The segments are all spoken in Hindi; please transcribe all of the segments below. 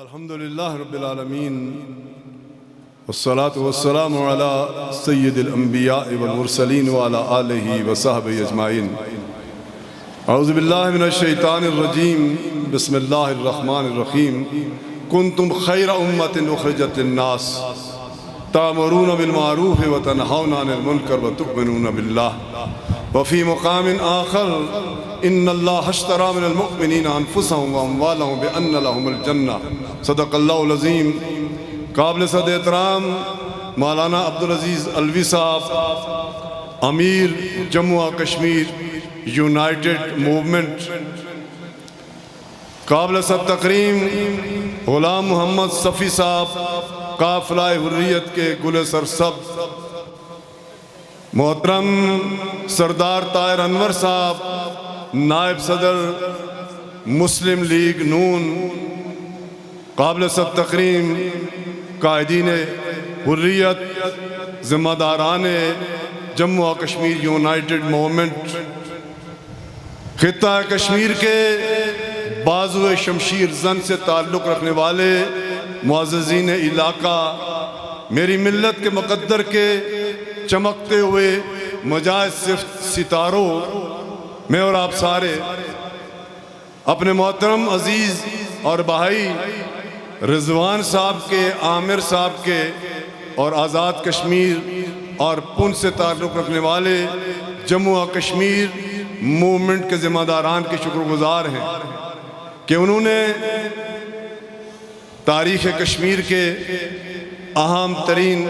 अल्हम्दुलिल्लाह रब्बिल आलमीन वस्सलातु वस्सलामु अला सय्यिदिल अंबिया वल मुरसलीन व अला आलिहि व सहबिहि अजमाइन। औज़ु बिल्लाहि मिनश शैतानिर रजीम। बिस्मिल्लाहिर रहमानिर रहीम। कुंतुम खैरा उम्मतिन उखरिजत लिन्नास तामुरूना बिल मारूफ व तनहौना अनिल मुनकर व तु'मिनूना बिल्लाह व फी मुकामिन आखर इन्नल्लाह अश्तरा मिनल मुअमिनीना अनफुसहुम व अम्वालहुम बिअन्न लहुमुल जन्नह। सदक़ल्लाहुल अज़ीम। काबिल सद एहतराम मौलाना अब्दुल अज़ीज़ अलवी साहब, अमीर जम्मू और कश्मीर यूनाइटेड मूवमेंट, काबिल सद तकरीम गुलाम मोहम्मद सफ़ी साहब, काफ़िला हुर्रियत के गुल सरसब, मोहतरम सरदार ताहिर अनवर साहब, नायब सदर मुस्लिम लीग नून, काबिल सब तकरीम कायदीन हुर्रियत, ज़िम्मेदारान जम्मू और कश्मीर यूनाइटेड मूवमेंट, खित्ता कश्मीर के बाज़ुए शमशीर जन से ताल्लुक़ रखने वाले मुअज़्ज़िज़ीन इलाका, मेरी मिल्लत के मुक़द्दर के चमकते हुए मजाज सितारों में और आप सारे अपने मोहतरम अजीज़ और भाई रिजवान साहब के, आमिर साहब के और आज़ाद कश्मीर और पुंछ से ताल्लुक़ रखने वाले जम्मू और कश्मीर मूवमेंट के ज़िम्मेदारान के शुक्रगुज़ार हैं कि उन्होंने तारीख़ कश्मीर के अहम तरीन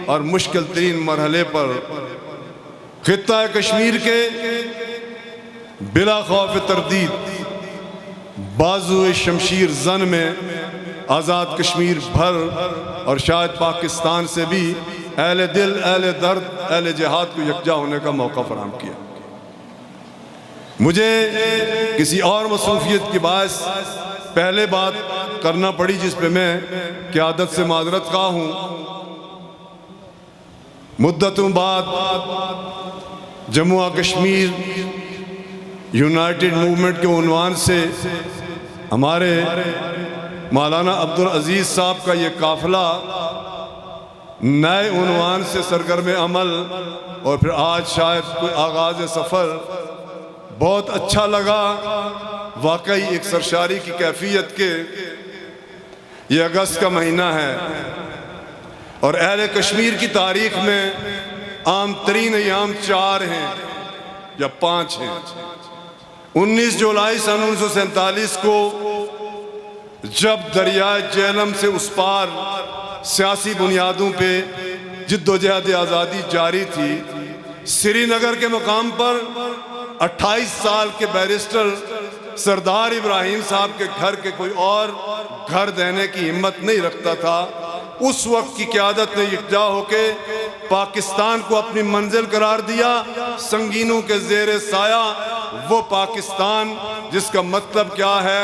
और मुश्किल तरीन मरहले पर खित्ता कश्मीर के बिला खौफ तरदीद बाज़ुए शमशीर जन में आज़ाद कश्मीर भर और शायद पाकिस्तान से भी अहले दिल, अहले दर्द, अहले जिहाद को यकजा होने का मौका फराहम किया। मुझे किसी और मसरूफियत की बायस पहले बात करना पड़ी जिस पे मैं क़यादत से माजरत खा हूँ। मुद्दतों बाद जम्मू और कश्मीर यूनाइटेड मूवमेंट के उन्वान से हमारे मौलाना अब्दुल अज़ीज़ साहब का ये काफ़िला नए उन्वान से सरगर्म अमल और फिर आज शायद कोई आगाज़ सफ़र बहुत अच्छा लगा। वाकई एक सरशारी की कैफियत के ये अगस्त का महीना है और अहले कश्मीर की तारीख़ में आम तरीन अयाम 4 हैं या 5 हैं। 19 जुलाई सन 1947 को जब दरियाए जेहलम से उस पार सियासी बुनियादों पे जिद्दोजहद आज़ादी जारी थी, श्रीनगर के मुकाम पर 28 साल के बैरिस्टर सरदार इब्राहिम साहब के घर के कोई और घर देने की हिम्मत नहीं रखता था। उस वक्त की क़यादत ने यकजा होके पाकिस्तान को अपनी मंजिल करार दिया, संगीनों के ज़ेरे साया वो पाकिस्तान जिसका मतलब क्या है,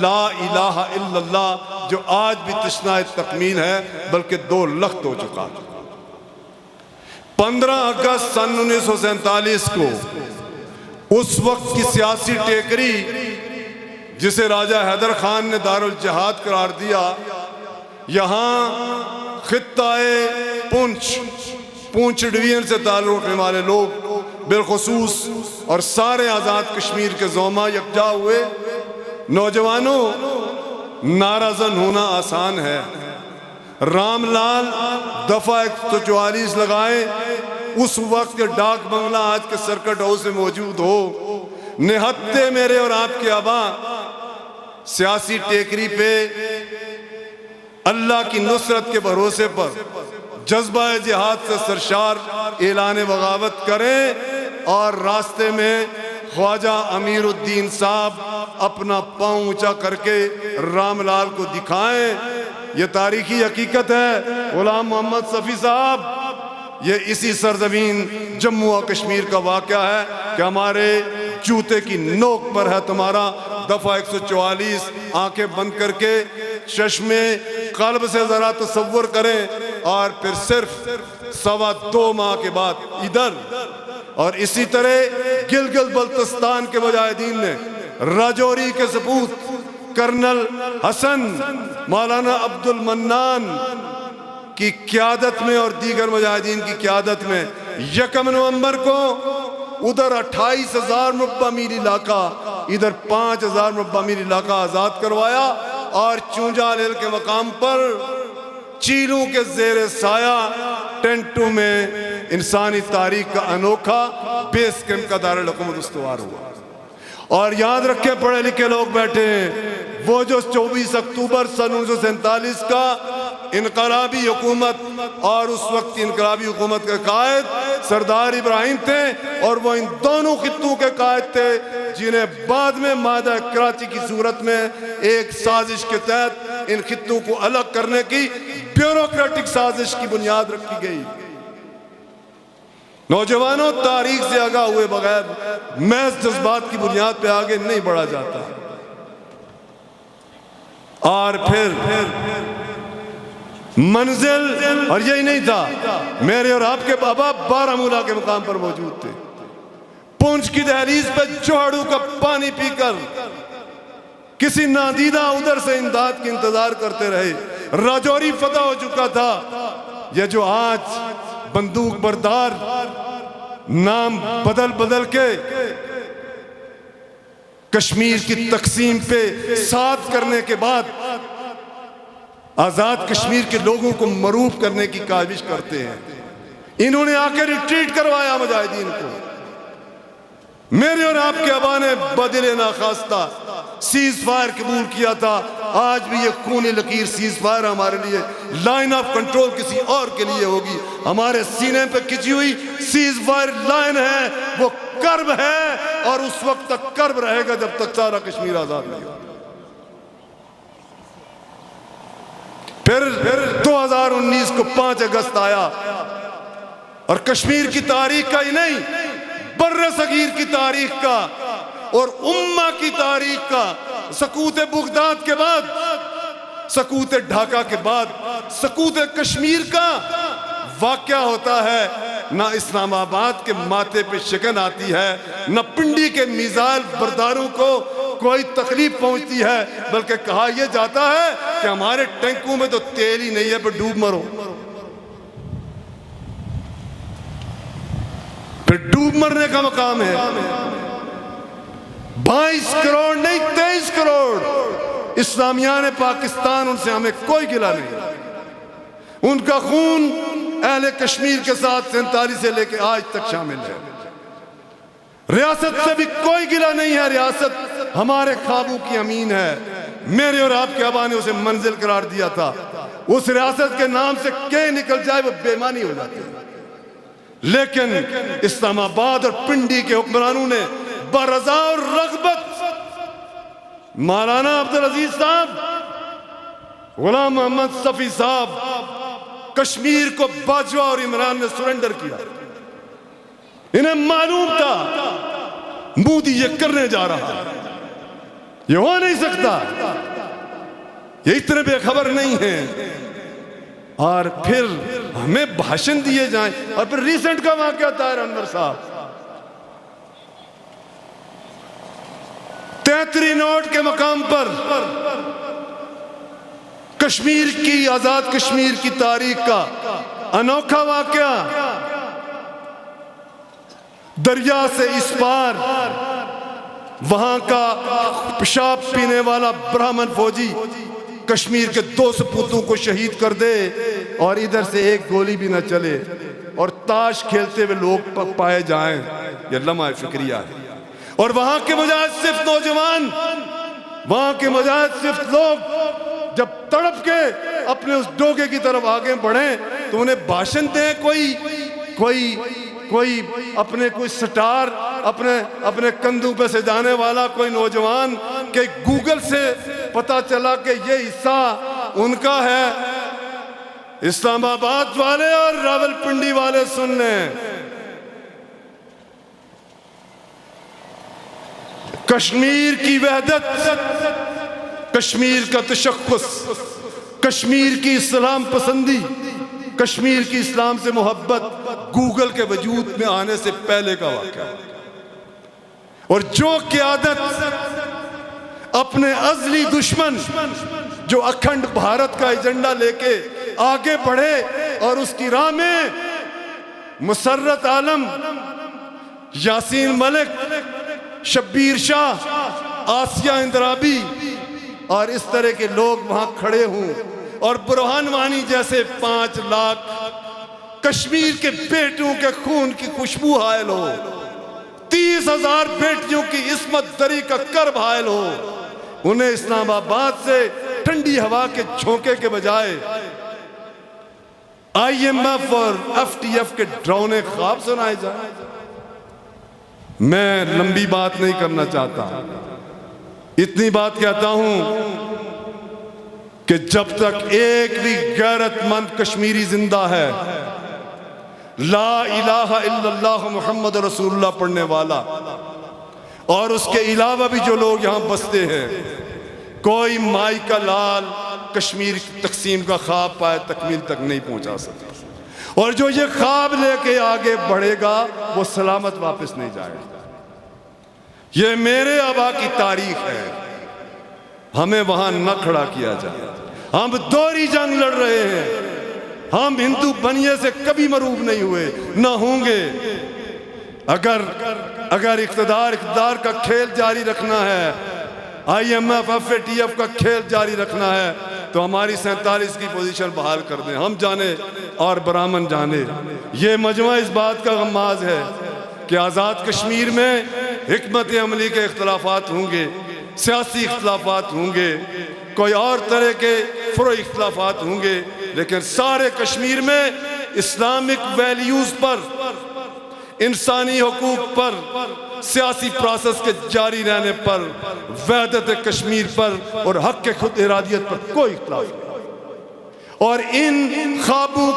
ला इलाहा इल्लल्लाह, जो आज भी तशनाए तकमील है बल्कि 2 लख्त हो चुका। 15 अगस्त सन 1947 को उस वक्त की सियासी टेकरी जिसे राजा हैदर खान ने दारुल जिहाद करार दिया, यहाँ खित्ताए पुंछ डिवीजन से ताल्लुक़ रखने वाले लोग बिलखुसूस और सारे आज़ाद कश्मीर के ज़ोमा यकजा हुए। नौजवानों, नाराज़न होना आसान है। रामलाल दफ़ा 144 लगाए, उस वक्त के डाक बंगला आज के सर्किट हाउस में मौजूद हो। निहत्ते मेरे और आपके आबा सियासी टेकरी पे अल्लाह की नुसरत के भरोसे पर जज्बा जिहाद से सरशार ऐलान बगावत करें और रास्ते में ख्वाजा अमीरुद्दीन साहब अपना पाँव ऊंचा करके रामलाल को दिखाएं। ये तारीखी हकीकत है। गुलाम मोहम्मद सफ़ी साहब, ये इसी सरजमीन जम्मू और कश्मीर का वाक़या है कि हमारे जूते की नोक पर है तुम्हारा दफ़ा 144। आंखें बंद करके चश्मे क़ल्ब से ज़रा तसव्वुर करें और फिर सिर्फ 2.25 माह के बाद इधर और इसी तरह गिलगित बल्तिस्तान के मुजाहिदीन ने राजौरी के सपूत कर्नल हसन मौलाना अब्दुल मन्नान की क़यादत में और दीगर मुजाहिदीन की क़यादत में 1 नवंबर को उधर 28,000 मुरब्बा मील इलाका, इधर 5,000 मुरब्बा मील इलाका आज़ाद करवाया और चूंजा लेल के मकाम पर चीलों के ज़ेर साया टेंटों में इंसानी तारीख का अनोखा बेस कैंप का दारुल हुकूमत उस्तवार हुआ। और याद रखें, पढ़े लिखे लोग बैठे हैं, वो जो 24 अक्टूबर सन 1947 का इनकलाबी हुकूमत और उस वक्त की इनकलाबी हुकूमत के कायद सरदार इब्राहिम थे, और वो इन दोनों खित्तों के कायद थे जिन्हें बाद में मादा कराची की सूरत में एक साजिश के तहत इन खित्तों को अलग करने की ब्यूरोक्रेटिक साजिश की बुनियाद रखी गई। नौजवानों, तारीख से आगाह हुए बगैर महज जज्बात की बुनियाद पे आगे नहीं बढ़ा जाता। और फिर मंजिल, और यही नहीं था, मेरे और आपके बाबा बारामूला के मुकाम पर मौजूद थे। पुंछ की दहलीज पे जोहड़ू का पानी पीकर किसी नादीदा उधर से इमदाद की इंतजार करते रहे। राजौरी फतह हो चुका था। यह जो आज बंदूक बरदार नाम बदल बदल के कश्मीर की तकसीम पे साथ करने के बाद आजाद कश्मीर के लोगों को मरूफ करने की काविश करते हैं, इन्होंने आकर रिट्रीट करवाया मुजाहिदीन को। मेरे और आपके अबा ने बदले नाखास्ता सीज फायर कबूल किया था। आज भी ये खूनी लकीर सीज फायर हमारे लिए लाइन ऑफ कंट्रोल किसी और के लिए होगी। हमारे सीने पे खिंची हुई सीज फायर लाइन है, वो कर्ब है और उस वक्त तक कर्ब रहेगा जब तक सारा कश्मीर आजाद नहीं होगा। फिर 2019 को 5 अगस्त आया और कश्मीर की तारीख का ही नहीं, बर्रे सगीर की तारीख का और उम्मा की तारीख का, सकूत बगदाद के बाद, सकूत ढाका के बाद, सकूत कश्मीर का वाक़या होता है। ना इस्लामाबाद के माथे पे शिकन आती है, न पिंडी के मिसाइल बरदारों को कोई तकलीफ पहुंचती है, बल्कि कहा यह जाता है कि हमारे टैंकों में तो तेल ही नहीं है, पर डूब मरो। फिर डूब मरने का मकाम है। 22 करोड़ नहीं 23 करोड़ इस्लामिया ने पाकिस्तान, उनसे हमें कोई गिला नहीं। उनका खून अहले कश्मीर के साथ 47 से लेकर आज तक शामिल है। रियासत से भी कोई गिला नहीं है, रियासत हमारे ख्वाबों की अमीन है। मेरे और आपके अबा ने उसे मंजिल करार दिया था। उस रियासत के नाम से के निकल जाए वो बेईमानी हो जाती है। लेकिन इस्लामाबाद और पिंडी के हुक्मरानों ने बरज़ा और रग़बत मौलाना अब्दुल अजीज साहब, गुलाम मोहम्मद सफ़ी साहब, कश्मीर को बाजवा और इमरान ने सरेंडर किया। इन्हें मालूम था मोदी ये करने जा रहा है, ये हो नहीं सकता, ये इतने बेखबर नहीं हैं। और फिर हमें भाषण दिए जाएं। और फिर रिसेंट का वाक़या ताहिर अनवर साहब, 33 नोट के मकाम पर कश्मीर की, आजाद कश्मीर की तारीख का अनोखा वाक़या, दरिया से इस पार वहां का पेशाब पीने वाला ब्राह्मण फौजी कश्मीर के 2 सपूतों को शहीद कर दे और इधर से एक गोली भी न चले और ताश खेलते हुए लोग पाए जाएं, यह लम्हा फिक्रिया है। और वहां के मुजाहिद सिर्फ नौजवान, वहां के मुजाहिद सिर्फ लोग जब तड़प के अपने उस डोगे की तरफ आगे बढ़े तो उन्हें भाषण दें कोई अपने कोई स्टार, अपने कंधों पे से जाने वाला कोई नौजवान के गूगल से पता चला कि ये हिस्सा उनका है, इस्लामाबाद वाले और रावलपिंडी वाले सुन लें। कश्मीर की वहदत, कश्मीर का तशख्खुस, कश्मीर की इस्लाम पसंदी, कश्मीर की इस्लाम से मोहब्बत गूगल के वजूद में आने से पहले का वाक़या। और जो क़यादत अपने अज़ली दुश्मन जो अखंड भारत का एजेंडा लेके आगे बढ़े और उसकी राह में मुसर्रत आलम, यासीन मलिक, शब्बीर शाह, आसिया इंदराबी और इस तरह के लोग वहां खड़े हों और बुरहान वानी जैसे 5 लाख कश्मीर के बेटियों के खून की खुशबू हायल हो, 30,000 बेटियों की इस्मत दरी का कर्ब हायल हो, उन्हें इस्लामाबाद से ठंडी हवा के झोंके के बजाय IMF और FTF के डरावने ख्वाब सुनाए जाए। मैं लंबी बात नहीं करना चाहता, इतनी बात कहता हूं कि जब तक एक भी गैरतमंद कश्मीरी जिंदा है, ला इलाहा इल्लल्लाह मुहम्मद रसूलुल्लाह पढ़ने वाला, और उसके अलावा भी जो लोग यहां बसते हैं, कोई माई का लाल कश्मीर की तकसीम का ख्वाब पाए तकमील तक नहीं पहुंचा सकता। और जो ये ख्वाब लेके आगे बढ़ेगा वो सलामत वापस नहीं जाएगा। ये मेरे आबा की तारीख है, हमें वहां न खड़ा किया जाए। हम दोहरी जंग लड़ रहे हैं, हम हिंदू बनिए से कभी मरूब नहीं हुए, न होंगे। अगर इख्तिदार का खेल जारी रखना है, IMF FATF का खेल जारी रखना है, तो हमारी 47 की पोजीशन बहाल कर दें, हम जाने और ब्राह्मण जाने। ये मजमा इस बात का गम्माज है कि आज़ाद कश्मीर में हिकमत अमली के इख्तलाफात होंगे, सियासी इख्तलाफात होंगे, कोई और तरह के फुरो इख्तलाफात होंगे, लेकिन सारे कश्मीर में इस्लामिक वैल्यूज पर, इंसानी हुकूक पर, सियासी प्रोसेस के जारी रहने पर, वहदत कश्मीर पर और हक के खुद इरादियत पर कोई इख्तलाफ नहीं। और इन ख्वाबों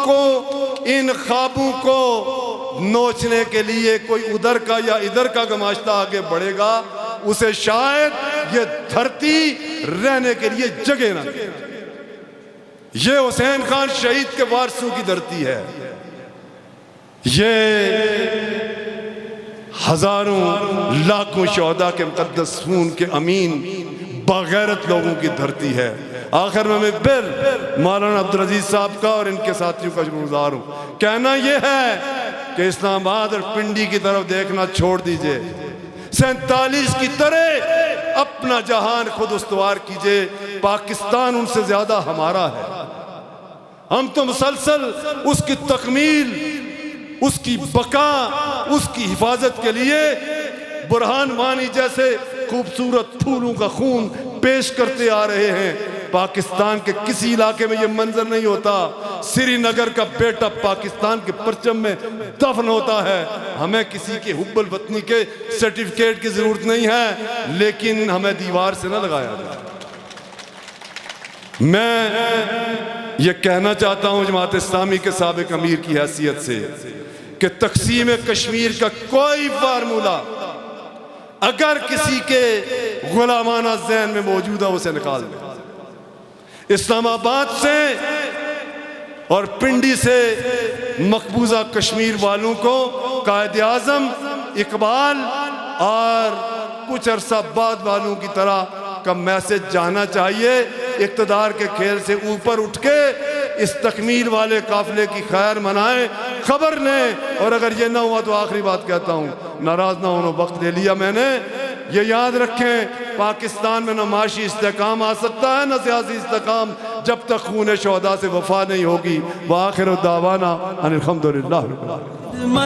को नोचने के लिए कोई उधर का या इधर का गमाश्ता आगे बढ़ेगा, उसे शायद ये धरती रहने के लिए जगह ना दे। ये हुसैन खान शहीद के वारसों की धरती है, ये हजारों लाखों शोहदा के मुकद्दस खून के अमीन बगैरत लोगों की धरती है। आखिर में मैं फिर मौलाना अब्दुल अजीज साहब का और इनके साथियों का शुक्रगुजार हूँ। कहना यह है कि इस्लामाबाद और पिंडी की तरफ देखना छोड़ दीजिए, 47 की तरह अपना जहान खुद उस्तवार कीजिए। पाकिस्तान उनसे ज्यादा हमारा है, हम तो मुसलसल उसकी तकमील, उसकी बका, उसकी हिफाजत के लिए बुरहान वानी जैसे खूबसूरत फूलों का खून पेश करते आ रहे हैं। पाकिस्तान के किसी इलाके में ये मंजर नहीं होता, श्रीनगर का बेटा पाकिस्तान के परचम में दफन होता है। हमें किसी के हुब्बुल वतनी के सर्टिफिकेट की जरूरत नहीं है, लेकिन हमें दीवार से न लगाया जाए। मैं ये कहना चाहता हूँ जमात इस्लामी के साबिक अमीर की हैसियत से कि तकसीम कश्मीर का कोई फार्मूला अगर किसी के गुलामाना ज़हन में मौजूद है, उसे निकाल दें। इस्लामाबाद से और पिंडी से मकबूजा कश्मीर वालों को कायदे आज़म इकबाल और कुछ अरसा बाद वालों की तरह का मैसेज जाना चाहिए। इक़्तिदार के खेल से ऊपर उठ के इस तकमील वाले काफिले की खैर मनाएं, खबर लें। और अगर ये ना हुआ तो आखिरी बात कहता हूँ, नाराज ना होना, वक्त ले लिया मैंने। ये याद रखें, पाकिस्तान में न माशी इस्तेकाम आ सकता है न सियासी इस्तेकाम, जब तक खून शोहदा से वफा नहीं होगी। व आखिर दावाना अनिल हम्दुलिल्लाह।